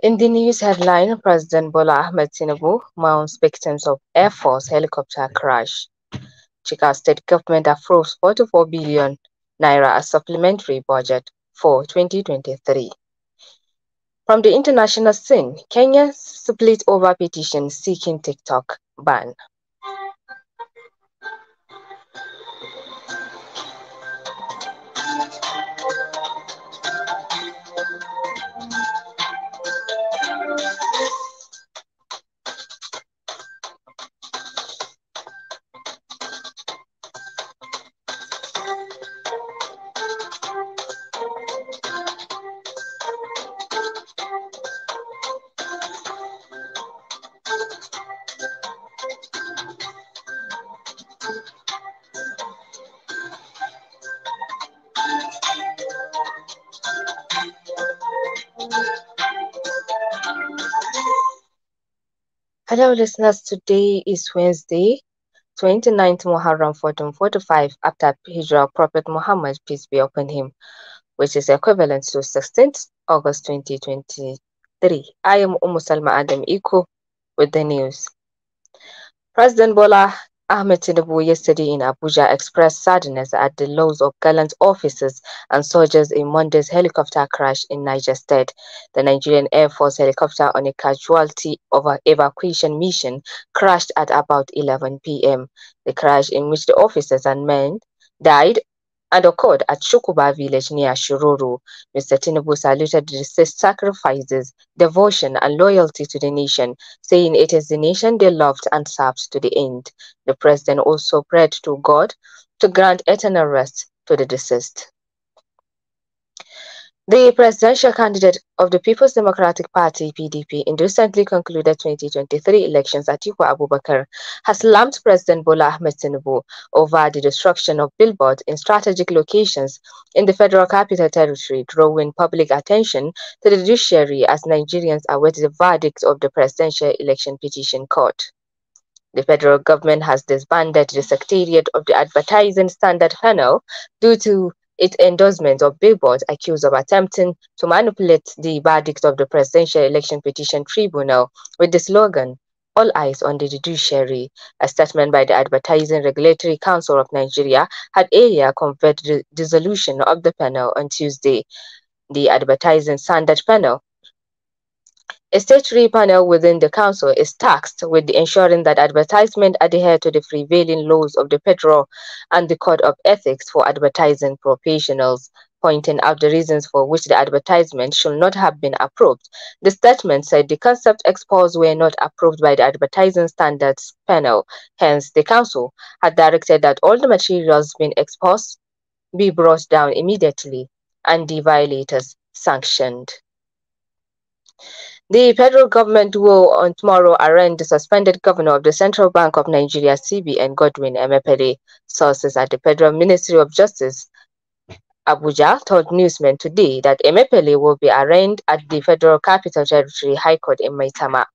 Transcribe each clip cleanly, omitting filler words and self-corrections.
In the news headline, President Bola Ahmed Tinubu mounts victims of Air Force helicopter crash. Chika state government approves 44 billion naira as supplementary budget for 2023. From the international scene, Kenya split over petition seeking TikTok ban. Hello listeners, today is Wednesday, 29th Muharram 1445 after Hijrah Prophet Muhammad, peace be upon him, which is equivalent to 16th August 2023. I am Salma Adam Iko with the news. President Bola Ahmed Tinubu yesterday in Abuja expressed sadness at the loss of gallant officers and soldiers in Monday's helicopter crash in Niger State. The Nigerian Air Force helicopter on a casualty of an evacuation mission crashed at about 11 p.m. The crash, in which the officers and men died and occurred at Shukuba village near Shiroro. Mr. Tinubu saluted the deceased sacrifices, devotion, and loyalty to the nation, saying it is the nation they loved and served to the end. The president also prayed to God to grant eternal rest to the deceased. The presidential candidate of the People's Democratic Party (PDP) in the recently concluded 2023 elections, Atiku Abubakar, has slammed President Bola Ahmed Tinubu over the destruction of billboards in strategic locations in the Federal Capital Territory, drawing public attention to the judiciary as Nigerians await the verdict of the Presidential Election Petition Court. The federal government has disbanded the Secretariat of the Advertising Standard Panel due to its endorsement of billboards accused of attempting to manipulate the verdict of the Presidential Election Petition Tribunal with the slogan, "All eyes on the judiciary." A statement by the Advertising Regulatory Council of Nigeria had earlier conveyed the dissolution of the panel on Tuesday. The Advertising Standard Panel, a statutory panel within the council, is tasked with ensuring that advertisements adhere to the prevailing laws of the federal and the Code of Ethics for Advertising Professionals, pointing out the reasons for which the advertisement should not have been approved. The statement said the concept exposed were not approved by the Advertising Standards Panel. Hence, the council had directed that all the materials being exposed be brought down immediately and the violators sanctioned. The federal government will on tomorrow arraign the suspended governor of the Central Bank of Nigeria (CBN), Godwin Emefiele. Sources at the Federal Ministry of Justice, Abuja, told newsmen today that Emefiele will be arraigned at the Federal Capital Territory High Court in Maitama.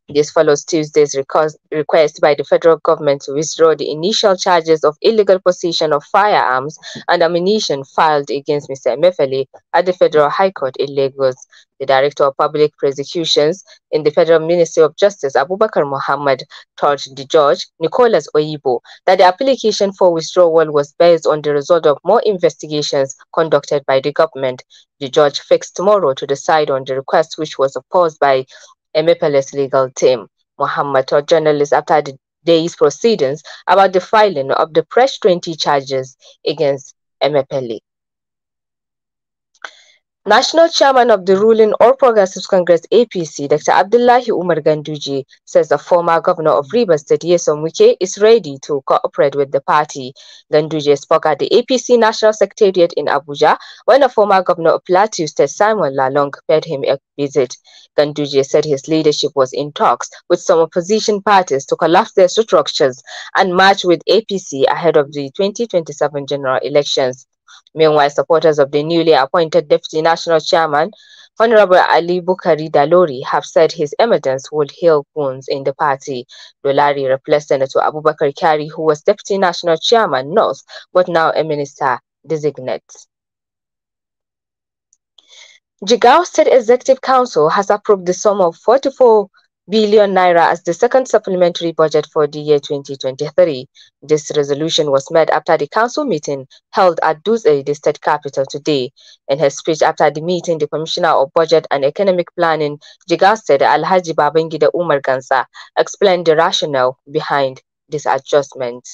This follows Tuesday's request by the federal government to withdraw the initial charges of illegal possession of firearms and ammunition filed against Mr. Emefiele at the Federal High Court in Lagos. The Director of Public Prosecutions in the Federal Ministry of Justice, Abubakar Mohammed, told the judge, Nicholas Oyibo, that the application for withdrawal was based on the result of more investigations conducted by the government. The judge fixed tomorrow to decide on the request, which was opposed by Emefele's legal team. Mohammed told journalists after the day's proceedings about the filing of the fresh 20 charges against Emefele. National Chairman of the ruling All Progressives Congress (APC), Dr. Abdullahi Umar Ganduje, says the former governor of Rivers State, Nyesom Wike, is ready to cooperate with the party. Ganduje spoke at the APC National Secretariat in Abuja when the former governor of Plateau State, Simon Lalong, paid him a visit. Ganduje said his leadership was in talks with some opposition parties to collapse their structures and march with APC ahead of the 2027 general elections. Meanwhile, supporters of the newly appointed Deputy National Chairman, Honorable Ali Bukari Dalori, have said his emergence would heal wounds in the party. Dolari replaced Senator Abubakar Kari, who was Deputy National Chairman North, but now a minister designate. Jigawa State Executive Council has approved the sum of 44 billion naira as the second supplementary budget for the year 2023. This resolution was made after the council meeting held at Dutse, the state capital, today. In his speech after the meeting, the Commissioner of Budget and Economic Planning, Jigawa State Alhaji Babangida Umar Gansa, explained the rationale behind this adjustment.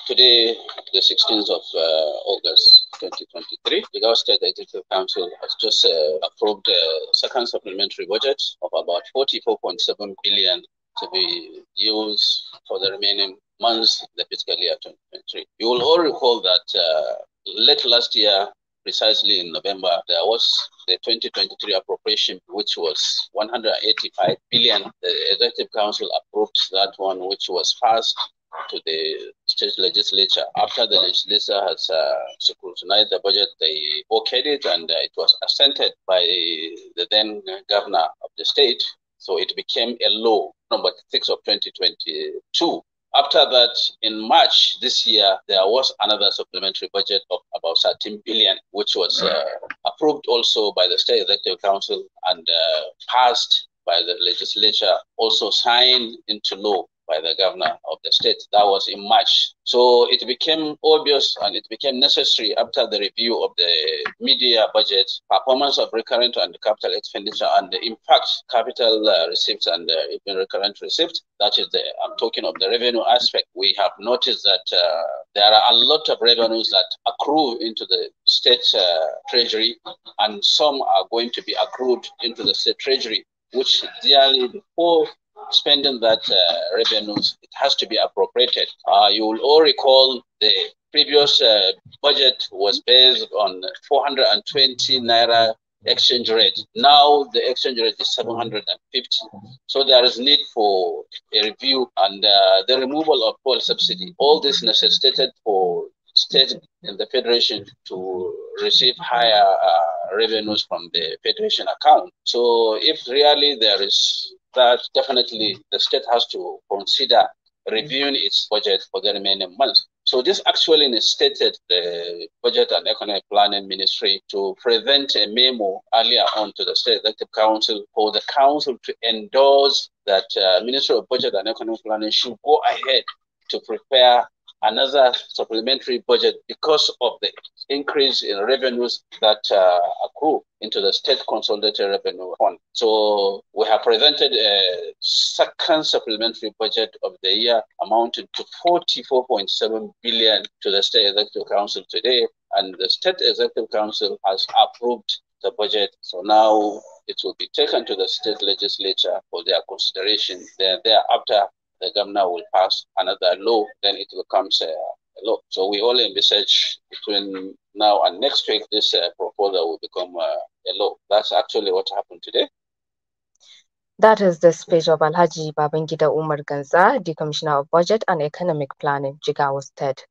Today, the 16th of August 2023, the Jigawa State Executive Council has just approved a second supplementary budget of about 44.7 billion to be used for the remaining months of the fiscal year 2023. You will all recall that late last year, precisely in November, there was the 2023 appropriation, which was 185 billion. The Executive Council approved that one, which was passed to the state legislature. After the legislature has scrutinized the budget, they okayed it, and it was assented by the then governor of the state. So it became a law, number 6 of 2022. After that, in March this year, there was another supplementary budget of about 13 billion, which was approved also by the State Executive Council and passed by the legislature, also signed into law by the governor of the state. That was in March. So it became obvious and it became necessary after the review of the media budget, performance of recurrent and capital expenditure, and in fact, capital receipts and even recurrent receipts. That is I'm talking of the revenue aspect. We have noticed that there are a lot of revenues that accrue into the state treasury, and some are going to be accrued into the state treasury, which dearly before spending that revenues, it has to be appropriated. You will all recall the previous budget was based on 420 naira exchange rate. Now the exchange rate is 750. So there is need for a review and the removal of fuel subsidy. All this necessitated for state in the federation to receive higher revenues from the federation account. So if really there is that, definitely the state has to consider reviewing its budget for the remaining months. So this actually necessitated the Budget and Economic Planning Ministry to present a memo earlier on to the State Executive Council for the council to endorse that Ministry of Budget and Economic Planning should go ahead to prepare another supplementary budget because of the increase in revenues that accrue into the state consolidated revenue fund. So we have presented a second supplementary budget of the year amounting to 44.7 billion to the State Executive Council today, and the State Executive Council has approved the budget. So now it will be taken to the state legislature for their consideration. Then thereafter, the governor will pass another law, then it becomes a law. So we all envisage between now and next week, this proposal will become a law. That's actually what happened today. That is the speech of Alhaji Babangida Umar Ganza, the Commissioner of Budget and Economic Planning, Jigawa State.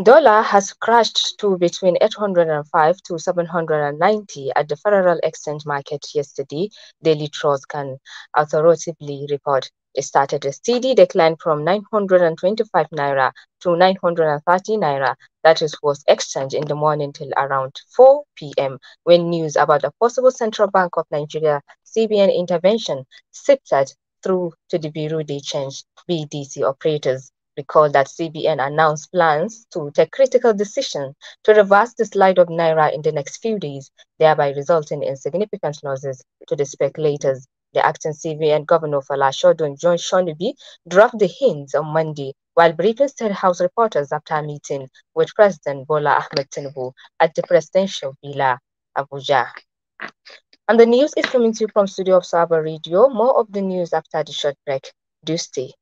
Dollar has crashed to between 805 to 790 at the Federal Exchange Market yesterday, Daily Trust can authoritatively report. It started a steady decline from 925 naira to 930 naira. That is was exchanged in the morning till around 4 p.m. when news about the possible Central Bank of Nigeria CBN intervention sifted through to the Bureau de Change BDC operators. Recall that CBN announced plans to take critical decisions to reverse the slide of Naira in the next few days, thereby resulting in significant losses to the speculators. The acting CBN Governor Falashodun John Shonubi dropped the hints on Monday while briefing State House reporters after a meeting with President Bola Ahmed Tinubu at the presidential villa, Abuja. And the news is coming to you from Studio of Sawaba Radio. More of the news after the short break. Do stay.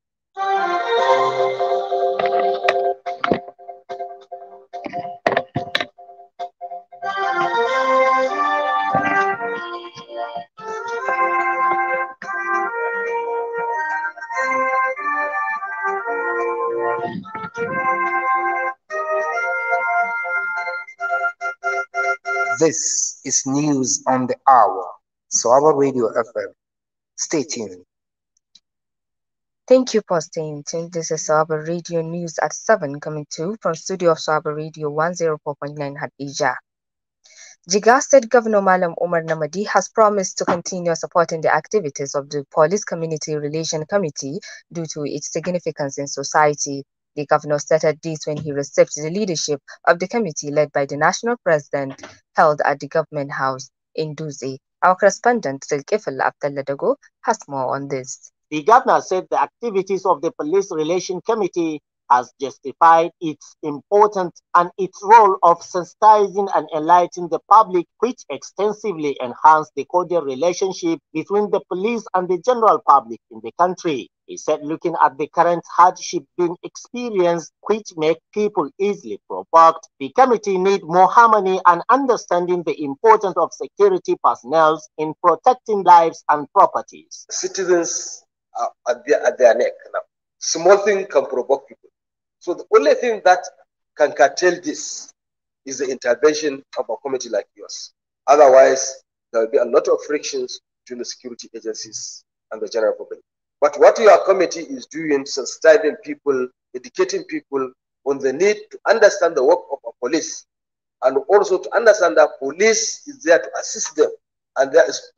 This is News on the Hour, Sawaba Radio FM. Stay tuned. Thank you for staying tuned. This is Sawaba Radio News at 7 coming to you from Studio of Sawaba Radio 104.9 Hadija. Jigawa State Governor Malam Umar Namadi has promised to continue supporting the activities of the Police Community Relation Committee due to its significance in society. The governor stated this when he received the leadership of the committee led by the national president held at the government house in Dutse. Our correspondent Zulkifil Abdullah Dago has more on this. The governor said the activities of the Police Relation Committee has justified its importance and its role of sensitizing and enlightening the public, which extensively enhanced the cordial relationship between the police and the general public in the country. He said looking at the current hardship being experienced, which make people easily provoked, the committee need more harmony and understanding the importance of security personnel in protecting lives and properties. Citizens are at their neck now. Small thing can provoke people. So the only thing that can curtail this is the intervention of a committee like yours. Otherwise, there will be a lot of frictions between the security agencies and the general public. But what your committee is doing, sensitizing people, educating people on the need to understand the work of a police, and also to understand that police is there to assist them, and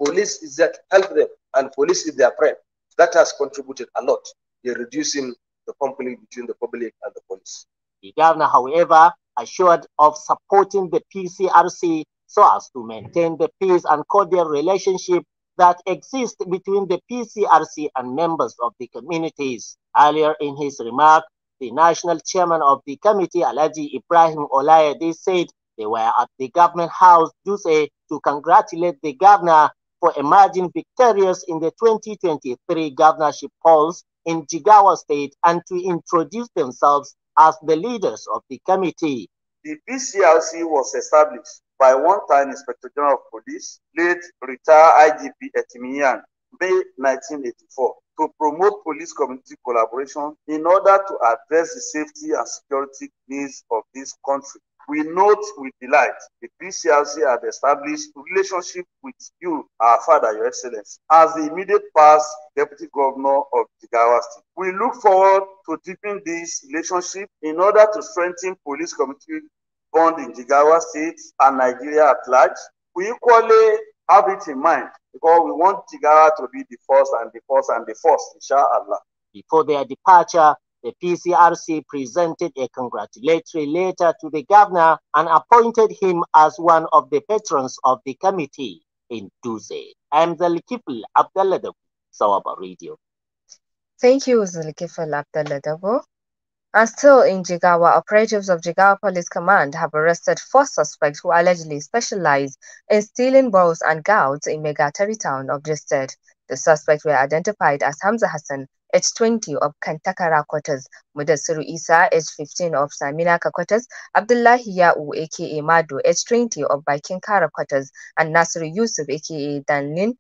police is there to help them, and police is their friend. That has contributed a lot in reducing the conflict between the public and the police. The governor, however, assured of supporting the PCRC so as to maintain the peace and cordial relationship that exists between the PCRC and members of the communities. Earlier in his remark, the national chairman of the committee, Alhaji Ibrahim Olayede, said they were at the government house Dutse to congratulate the governor for emerging victorious in the 2023 governorship polls in Jigawa State and to introduce themselves as the leaders of the committee. The PCRC was established by one-time Inspector General of Police, late retired IGP Etimiyan, May 1984, to promote police community collaboration in order to address the safety and security needs of this country. We note with delight the PCRC had established relationship with you, our father, your excellency, as the immediate past deputy governor of Jigawa State. We look forward to deepening this relationship in order to strengthen police community bond in Jigawa State and Nigeria at large. We equally have it in mind because we want Jigawa to be the first and the first and the first, inshallah. Before their departure, the PCRC presented a congratulatory letter to the governor and appointed him as one of the patrons of the committee in Dutse. I am Zulkifil Abdullah Dago, Sawaba Radio. Thank you, Zulkifil Abdullah Dago. And still in Jigawa, operatives of Jigawa Police Command have arrested 4 suspects who allegedly specialize in stealing balls and gouts in Megatari town of the state. The suspects were identified as Hamza Hassan, age 20 of Kantakara quarters, Mudassiru Isa, age 15 of Saminaka quarters, Abdullahi Ya'u aka Madu, age 20 of Baikinkara quarters, and Nasiru Yusuf aka Danlin,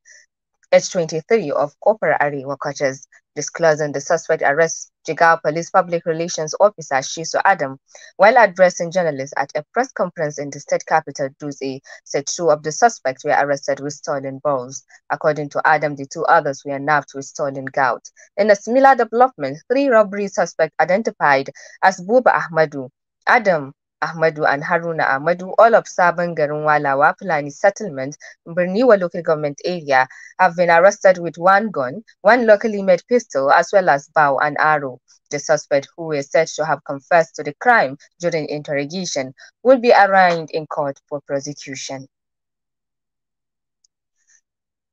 age 23 of Kopar Arewa quarters. Disclosing the suspect arrest, Jigawa Police Public Relations Officer Shisu Adam, while addressing journalists at a press conference in the state capital, Dutse, said 2 of the suspects were arrested with stolen balls. According to Adam, the 2 others were nabbed with stolen gout. In a similar development, 3 robbery suspects identified as Buba Ahmadu, Adam Ahmadu and Haruna Ahmadu, all of Sabon Garin Walawa Fulani settlement, Birniwa local government area, have been arrested with 1 gun, 1 locally made pistol, as well as bow and arrow. The suspect, who is said to have confessed to the crime during interrogation, will be arraigned in court for prosecution.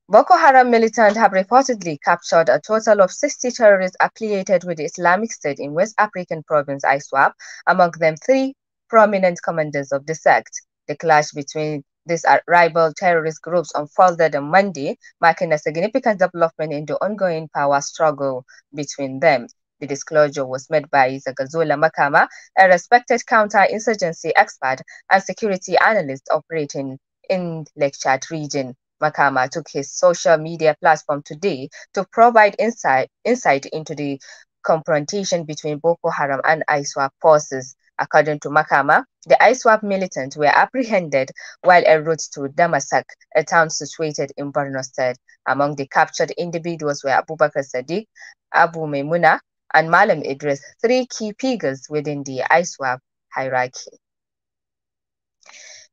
Boko Haram militants have reportedly captured a total of 60 terrorists affiliated with the Islamic State in West African province ISWAP, among them 3 prominent commanders of the sect. The clash between these rival terrorist groups unfolded on Monday, marking a significant development in the ongoing power struggle between them. The disclosure was made by Zagazola Makama, a respected counter-insurgency expert and security analyst operating in Lake Chad region. Makama took his social media platform today to provide insight into the confrontation between Boko Haram and ISWAP forces. According to Makama, the ISWAP militants were apprehended while en route to Damasak, a town situated in Borno State. Among the captured individuals were Abubakar Sadiq, Abu Maimuna, and Malam Idris, 3 key figures within the ISWAP hierarchy.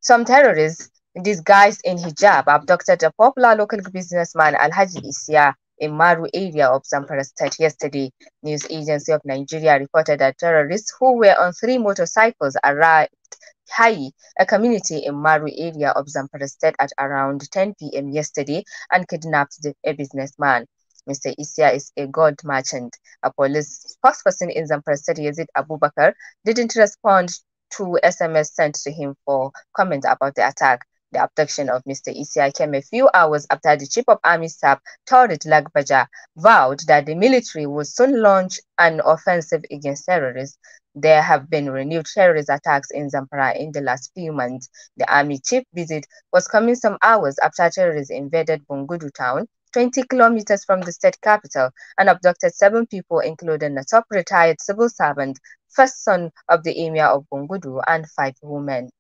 Some terrorists disguised in hijab, abducted a popular local businessman Alhaji Isia in Maru area of Zamfara state yesterday. News agency of Nigeria reported that terrorists who were on 3 motorcycles arrived Hai, a community in Maru area of Zamfara state at around 10 p.m. yesterday and kidnapped a businessman. Mr. Isia is a gold merchant. A police spokesperson in Zamfara state, Yazid Abubakar, didn't respond to SMS sent to him for comment about the attack. The abduction of Mr. Isia came a few hours after the Chief of Army Staff, Taurid Lagbaja, vowed that the military would soon launch an offensive against terrorists. There have been renewed terrorist attacks in Zamfara in the last few months. The army chief visit was coming some hours after terrorists invaded Bungudu town, 20 kilometers from the state capital, and abducted 7 people, including a top retired civil servant, first son of the emir of Bungudu, and 5 women.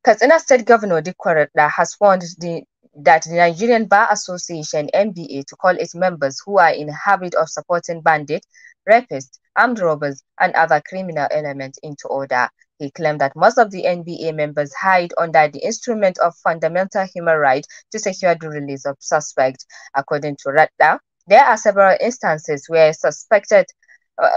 Katsina State Governor Dikwaradda has warned that the Nigerian Bar Association (NBA) to call its members who are in the habit of supporting bandits, rapists, armed robbers, and other criminal elements into order. He claimed that most of the NBA members hide under the instrument of fundamental human rights to secure the release of suspects. According to Radda, there are several instances where suspected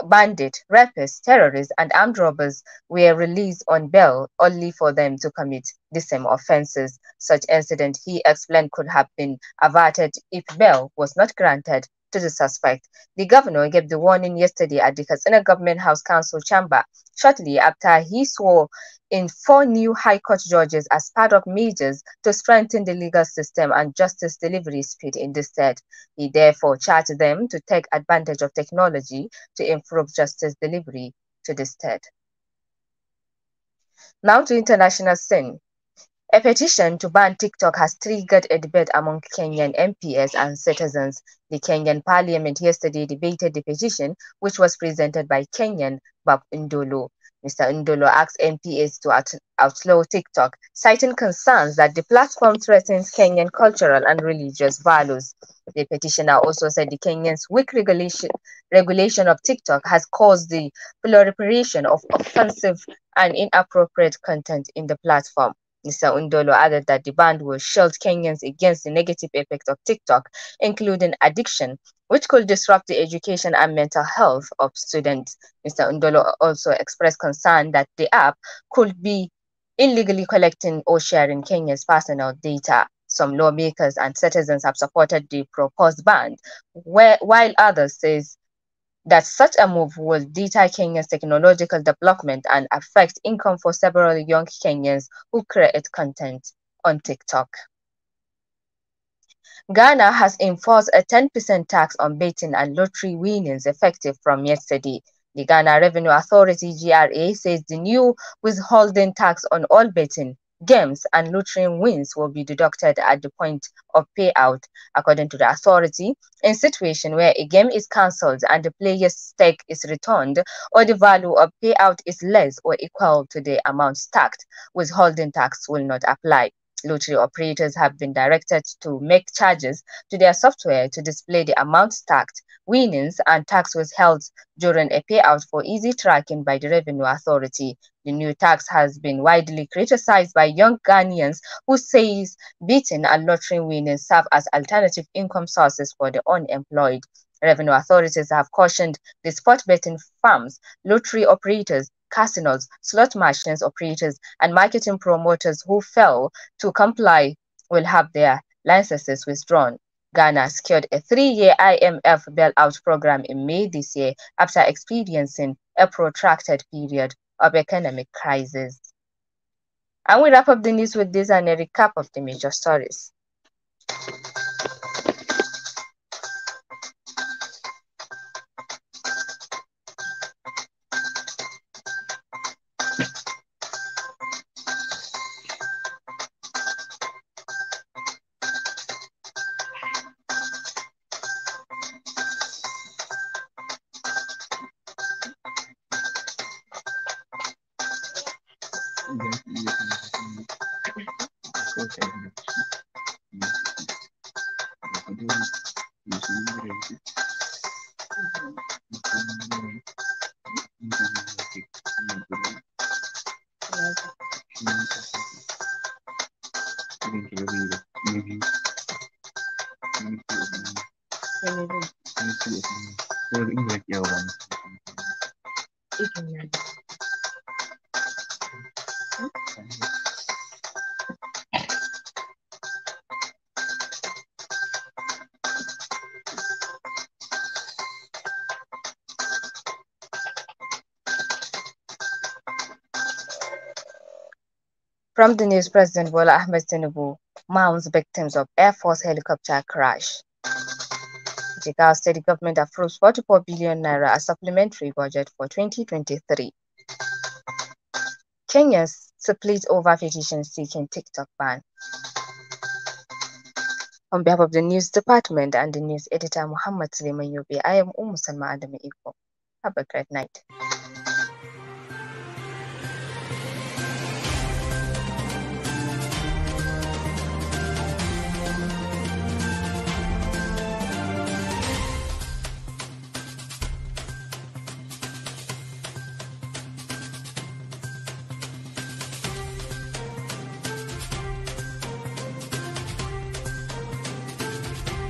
bandits, rapists, terrorists, and armed robbers were released on bail only for them to commit the same offenses. Such incident, he explained, could have been averted if bail was not granted to the suspect. The governor gave the warning yesterday at the Katsina Government House Council chamber, shortly after he swore in 4 new High Court judges as part of measures to strengthen the legal system and justice delivery speed in the state. He therefore charged them to take advantage of technology to improve justice delivery to the state. Now to international scene. A petition to ban TikTok has triggered a debate among Kenyan MPs and citizens. The Kenyan parliament yesterday debated the petition, which was presented by Kenyan Bab Ndolo. Mr. Ndolo asked MPs to outlaw TikTok, citing concerns that the platform threatens Kenyan cultural and religious values. The petitioner also said the Kenyans' weak regulation of TikTok has caused the proliferation of offensive and inappropriate content in the platform. Mr. Undolo added that the ban will shield Kenyans against the negative effects of TikTok, including addiction, which could disrupt the education and mental health of students. Mr. Undolo also expressed concern that the app could be illegally collecting or sharing Kenya's personal data. Some lawmakers and citizens have supported the proposed ban, while others say that such a move will deter Kenya's technological development and affect income for several young Kenyans who create content on TikTok. Ghana has enforced a 10% tax on betting and lottery winnings effective from yesterday. The Ghana Revenue Authority (GRA) says the new withholding tax on all betting, games, and lottery wins will be deducted at the point of payout. According to the authority, in situation where a game is cancelled and the player's stake is returned, or the value of payout is less or equal to the amount staked, withholding tax will not apply. Lottery operators have been directed to make charges to their software to display the amount staked, winnings, and tax withheld during a payout for easy tracking by the Revenue Authority. The new tax has been widely criticized by young Ghanaians who says betting and lottery winnings serve as alternative income sources for the unemployed. Revenue authorities have cautioned the sport betting firms, lottery operators, casinos, slot machines operators, and marketing promoters who fail to comply will have their licenses withdrawn. Ghana secured a 3-year IMF bailout program in May this year after experiencing a protracted period of economic crisis. And we wrap up the news with this and a recap of the major stories. From the news, President Bola Ahmed Tinubu mourns victims of Air Force helicopter crash. Jigawa State government approves 44 billion naira as supplementary budget for 2023. Kenyans split over petition seeking TikTok ban. On behalf of the news department and the news editor Muhammad Suleiman Yobe, I am Salma Adam Iko. Have a great night.